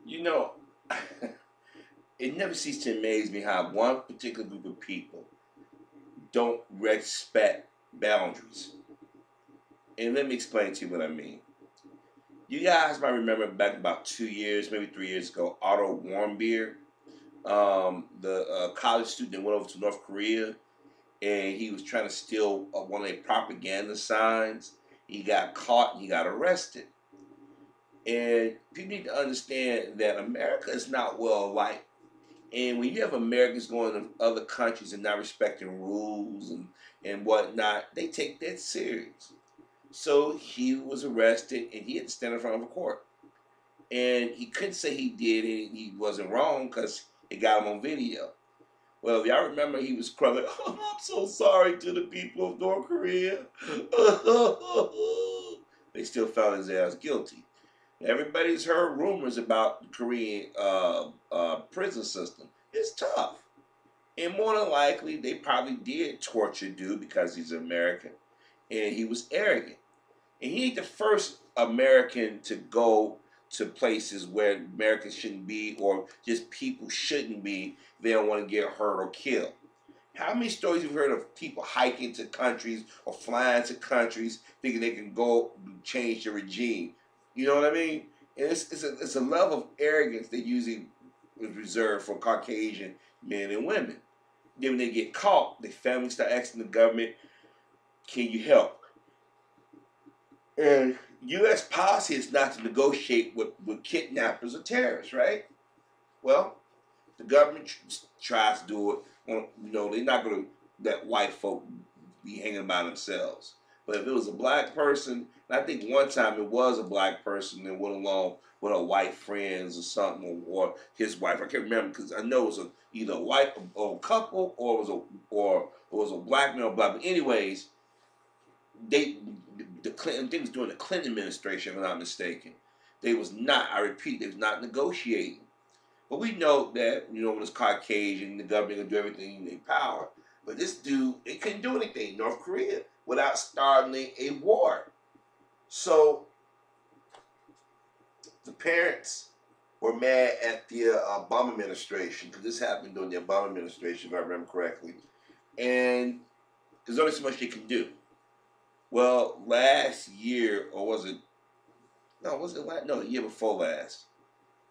You know, it never ceases to amaze me how one particular group of people don't respect boundaries. And let me explain to you what I mean. You guys might remember back about 2 years, maybe 3 years ago, Otto Warmbier, the college student that went over to North Korea and he was trying to steal one of their propaganda signs. He got caught and he got arrested. And people need to understand that America is not well liked. And when you have Americans going to other countries and not respecting rules and whatnot, they take that serious. So he was arrested and he had to stand in front of a court. And he couldn't say he did it, he wasn't wrong because it got him on video. Well, if y'all remember, he was crying, oh, I'm so sorry to the people of North Korea. They still found his ass guilty. Everybody's heard rumors about the Korean prison system. It's tough. And more than likely, they probably did torture dude because he's American. And he was arrogant. And he ain't the first American to go to places where Americans shouldn't be or just people shouldn't be. They don't want to get hurt or killed. How many stories have you heard of people hiking to countries or flying to countries thinking they can go change the regime? You know what I mean? And it's a level of arrogance that usually is reserved for Caucasian men and women. Then when they get caught, their families start asking the government, can you help? And U.S. policy is not to negotiate with kidnappers or terrorists, right? Well, the government tries to do it. They're not going to let white folk be hanging by themselves. But if it was a black person, and I think one time it was a black person that went along with a white friends or something, or his wife. I can't remember because I know it was either a white or a couple, or it was a black man or black. But anyways, the Clinton, they was during the Clinton administration, if I'm not mistaken. They was not. I repeat, they was not negotiating. But we know that when it's Caucasian, the government gonna do everything in their power. But this dude, it couldn't do anything, North Korea, without starting a war. So the parents were mad at the Obama administration because this happened during the Obama administration, if I remember correctly. And there's only so much they can do. Well, last year, or was it? No, was it last? No, the year before last,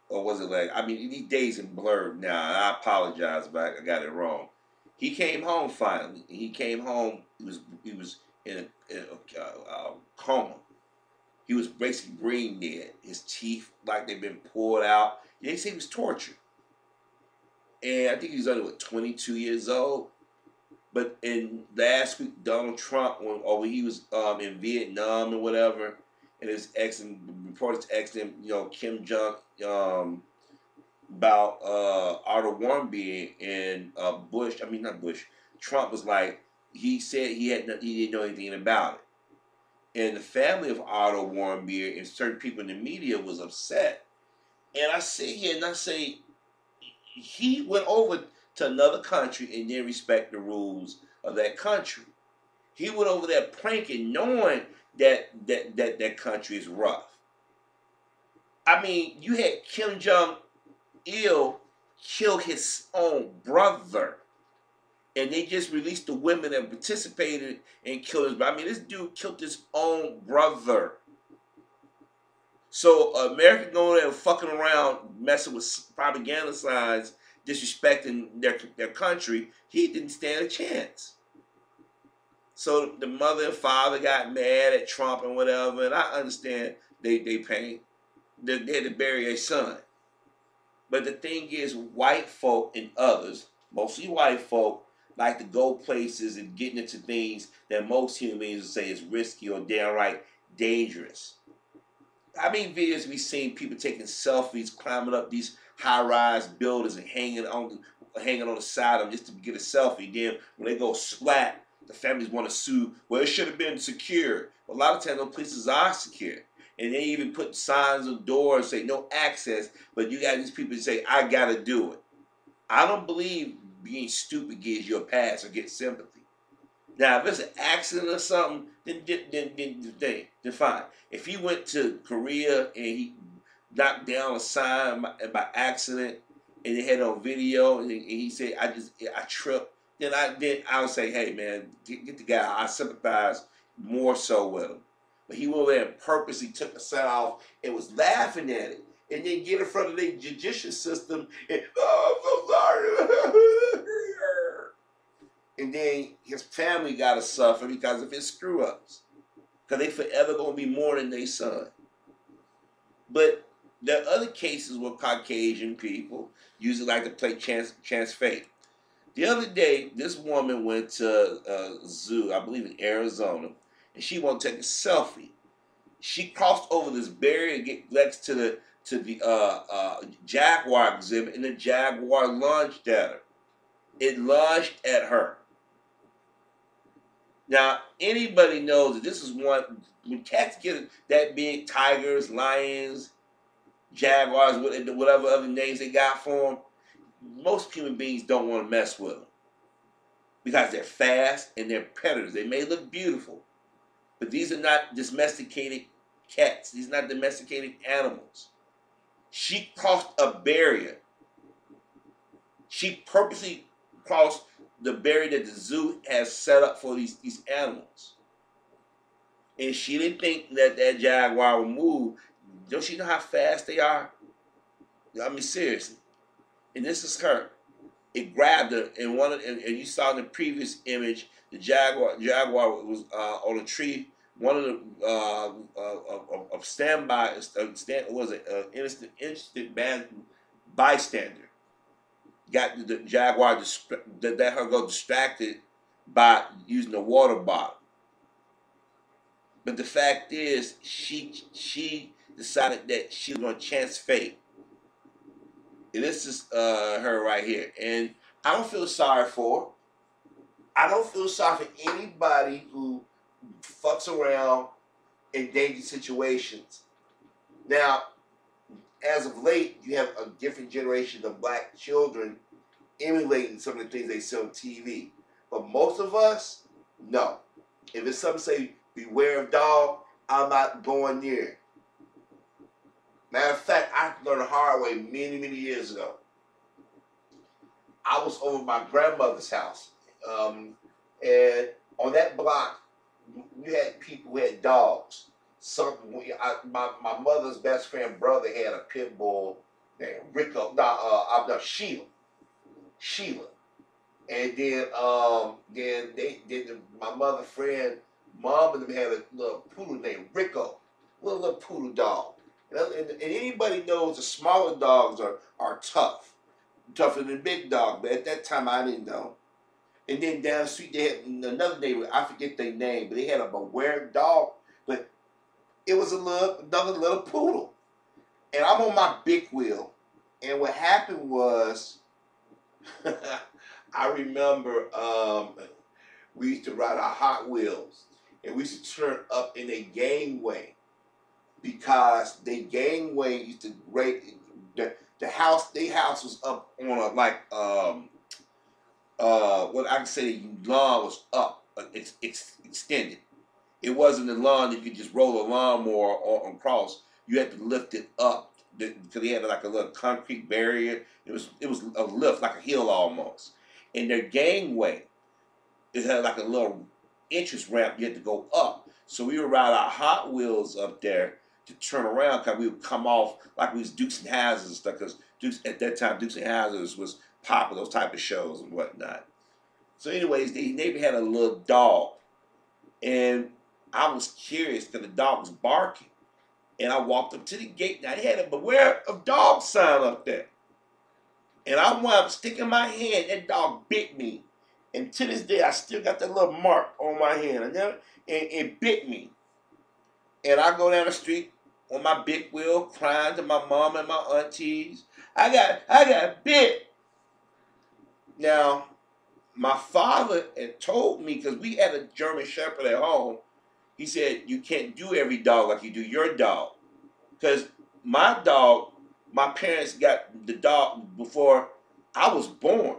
or was it last? I mean, these days are blurred now. I apologize, but I got it wrong. He came home finally. He came home. He was in a coma. He was basically brain dead. His teeth like they've been pulled out. They say he was tortured, and I think he was only 22 years old. But in last week, Donald Trump, when he was in Vietnam and whatever, and his ex and reporters asked him, Kim Jong about Otto Warmbier and Bush. I mean, not Bush. Trump was like, he said he didn't know anything about it, and the family of Otto Warmbier and certain people in the media was upset. And I sit here and I say, he went over to another country and didn't respect the rules of that country. He went over there pranking, knowing that country is rough. I mean, you had Kim Jong Il kill his own brother, and they just released the women that participated and killed his brother. I mean, this dude killed his own brother. So America going there and fucking around, messing with propaganda signs, disrespecting their country, he didn't stand a chance. So the mother and father got mad at Trump and whatever, and I understand they pain. They had to bury their son. But the thing is, white folk and others, mostly white folk, like to go places and get into things that most human beings would say is risky or downright dangerous. How many videos we seen people taking selfies, climbing up these high-rise buildings and hanging on the side of them just to get a selfie? Then when they go splat, the families want to sue. Well, it should have been secure. Well, a lot of times those places are secure, and they even put signs on doors say no access. But you got these people that say I gotta do it. I don't believe being stupid gives you a pass or get sympathy. Now, if it's an accident or something, then fine. If he went to Korea and he knocked down a sign by accident, and they had it on video, and he said, I tripped. Then I would say, hey man, get the guy. I sympathize more so with him. But he went there and purposely took the sign off and was laughing at it. And then get in front of the judicial system and, oh, I'm so sorry. And then his family got to suffer because of his screw ups. Because they forever going to be mourning their son. But there are other cases with Caucasian people usually like to play chance fate. The other day, this woman went to a zoo, I believe in Arizona, and she wanted to take a selfie. She crossed over this barrier to get next to the Jaguar exhibit, and the Jaguar lunged at her. It lunged at her. Now, anybody knows that this is one, when cats get that big, tigers, lions, jaguars, whatever other names they got for them, most human beings don't want to mess with them. Because they're fast and they're predators. They may look beautiful, but these are not domesticated cats. These are not domesticated animals. She crossed a barrier. She purposely crossed the barrier that the zoo has set up for these animals. And she didn't think that jaguar would move. Don't she know how fast they are? I mean, seriously. And this is her. It grabbed her, and and you saw in the previous image, the jaguar was on a tree. One of the of standby, was it instant bystander got the jaguar let her go distracted by using the water bottle. But the fact is, she decided that she was going to chance fate. And this is her right here. And I don't feel sorry for her. I don't feel sorry for anybody who fucks around in dangerous situations. Now, as of late, you have a different generation of black children emulating some of the things they see on TV. But most of us, no. If it's something say, beware of dog, I'm not going near it. Matter of fact, I learned the hard way many, many years ago. I was over my grandmother's house. And on that block, you had people who had dogs. My mother's best friend brother had a pit bull named Rico. Sheila. And then my mother's friend mom and them had a little poodle named Rico, little poodle dog. And anybody knows the smaller dogs are tough, tougher than big dog. But at that time, I didn't know. And then down the street, they had another neighbor. I forget their name, but they had a beware dog. But it was another little poodle. And I'm on my big wheel. And what happened was, I remember we used to ride our Hot Wheels. And we used to turn up in a gangway. Because the gangway used to rate their house was up on a what I can say the lawn was up, it's extended. It wasn't the lawn that you could just roll a lawnmower on across. You had to lift it up because they had like a little concrete barrier. It was a lift, like a hill almost. And their gangway, it had like a little entrance ramp you had to go up. So we would ride our Hot Wheels up there to turn around because we would come off like we was Dukes and Hazzards and stuff, because at that time Dukes and Hazzards was popular, those type of shows and whatnot. So anyways, the neighbor had a little dog, and I was curious because the dog was barking, and I walked up to the gate. Now they had a beware of dog sign up there, and I wound up sticking my hand. That dog bit me, and to this day I still got that little mark on my hand, and it bit me. And I go down the street on my big wheel, crying to my mom and my aunties. I got bit. Now, my father had told me, because we had a German Shepherd at home, he said, you can't do every dog like you do your dog. Because my dog, my parents got the dog before I was born.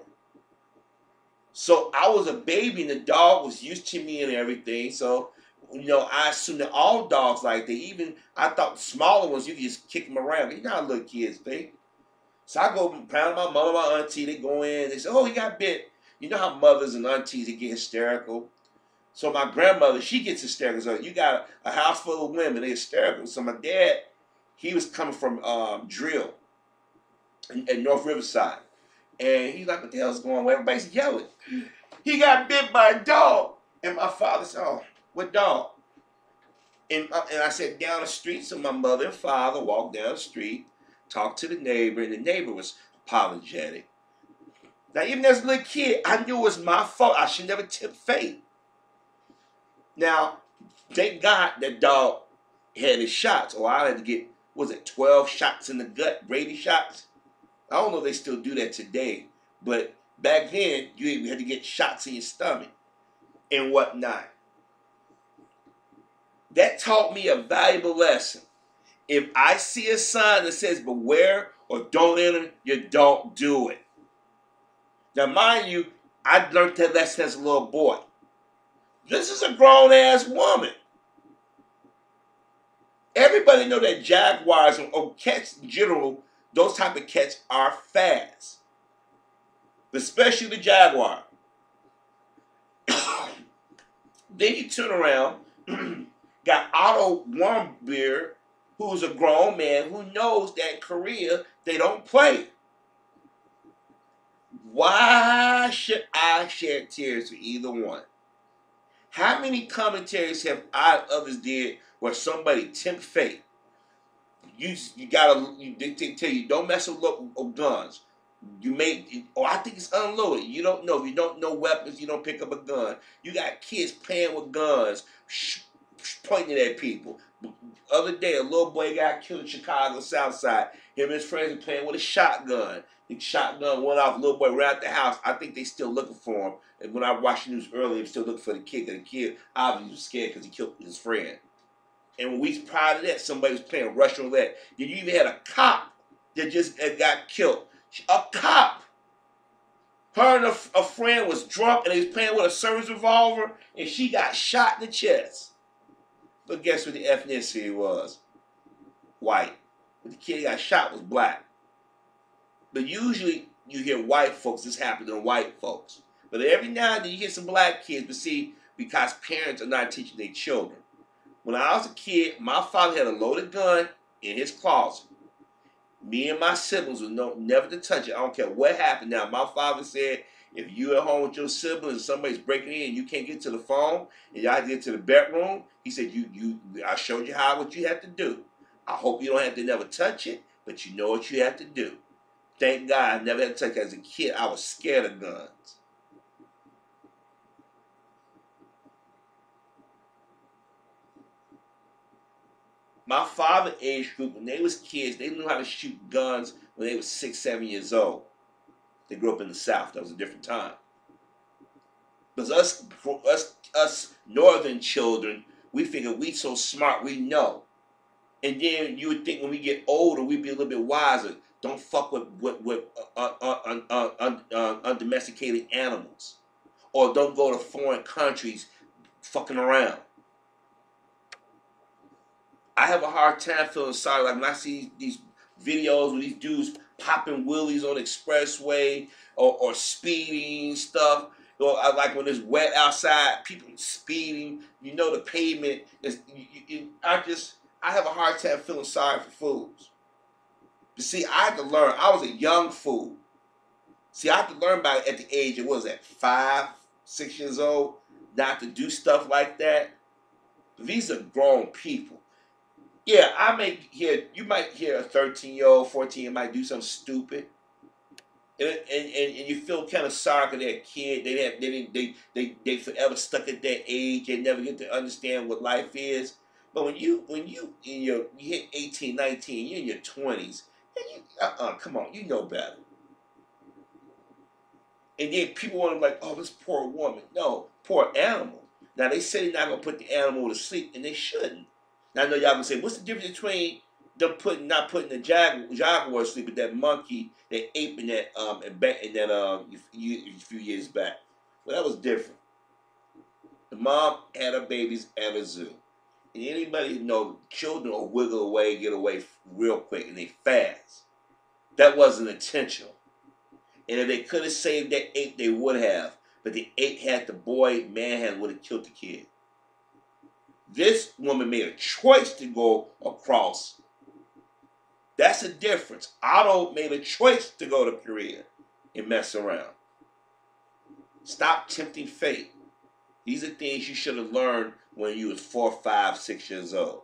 So I was a baby and the dog was used to me and everything. So I assume that all dogs like that. Even I thought smaller ones, you could just kick them around. You know how little kids think. So I go pound my mom and my auntie. They go in. They say, "Oh, he got bit." You know how mothers and aunties they get hysterical. So my grandmother, she gets hysterical. So you got a house full of women, they hysterical. So my dad, he was coming from Drill in North Riverside, and he's like, "What the hell's going on?" Everybody's yelling. He got bit by a dog, and my father said, "Oh, what dog?" And I said, "Down the street." So my mother and father walked down the street, talked to the neighbor, and the neighbor was apologetic. Now, even as a little kid, I knew it was my fault. I should never tempt fate. Now, thank God that dog had his shots, or I had to get, 12 shots in the gut, Brady shots? I don't know if they still do that today, but back then, you had to get shots in your stomach and whatnot. That taught me a valuable lesson. If I see a sign that says beware or don't enter, you don't do it. Now, mind you, I learned that lesson as a little boy. This is a grown-ass woman. Everybody know that jaguars or cats in general, those type of cats are fast. Especially the jaguar. Then you turn around, got Otto Warmbier, who's a grown man who knows that in Korea they don't play. Why should I shed tears for either one? How many commentaries have I and others did where somebody tempt fate? They tell you don't mess with guns. I think it's unloaded. You don't know. If you don't know weapons, you don't pick up a gun. You got kids playing with guns, pointing at people. The other day, a little boy got killed in Chicago, South Side. Him and his friends were playing with a shotgun. The shotgun went off. The little boy ran out the house. I think they still looking for him. And when I watched the news earlier, they were still looking for the kid. Because the kid obviously was scared because he killed his friend. And when weeks prior to that, somebody was playing Russian roulette. Then you even had a cop that just got killed. A cop. Her and a friend was drunk and they was playing with a service revolver and she got shot in the chest. But guess what the ethnicity was? White. But the kid that got shot was black. But usually you hear white folks, this happens to white folks. But every now and then you hear some black kids, but see, because parents are not teaching their children. When I was a kid, my father had a loaded gun in his closet. Me and my siblings would know never to touch it. I don't care what happened. Now, my father said, if you're at home with your siblings and somebody's breaking in and you can't get to the phone and y'all have to get to the bedroom, he said, I showed you what you have to do. I hope you don't have to never touch it, but you know what you have to do. Thank God I never had to touch it. As a kid, I was scared of guns. My father age group, when they was kids, they knew how to shoot guns when they was 6, 7 years old. They grew up in the South. That was a different time. Because us northern children, we figure we so smart, we know. And then you would think when we get older, we'd be a little bit wiser. Don't fuck with undomesticated animals. Or don't go to foreign countries fucking around. I have a hard time feeling sorry. Like when I see these videos with these dudes popping wheelies on the expressway or speeding stuff. Or like when it's wet outside, people speeding. You know the pavement is. I have a hard time feeling sorry for fools. But see, I had to learn. I was a young fool. See, I had to learn about it at the age of, 5, 6 years old, not to do stuff like that. But these are grown people. Yeah, you might hear a 13-year-old, 14-year-old might do something stupid. And you feel kind of sorry for that kid. They forever stuck at that age. They never get to understand what life is. But when you hit 18, 19, you're in your 20s, and come on, you know better. And then people want to like, oh, this poor woman. No, poor animal. Now they say they're not gonna put the animal to sleep, and they shouldn't. Now I know y'all gonna say, what's the difference between them not putting the jaguar to sleep with that monkey, that ape, in that a few years back? Well, that was different. The mom had her babies at a zoo. And anybody know children will wiggle away, get away real quick, and they fast. That wasn't intentional. And if they could have saved that 8, they would have. But the 8 had the boy, manhandled, would have killed the kid. This woman made a choice to go across. That's a difference. Otto made a choice to go to Korea and mess around. Stop tempting fate. These are things you should have learned when you was 4, 5, 6 years old.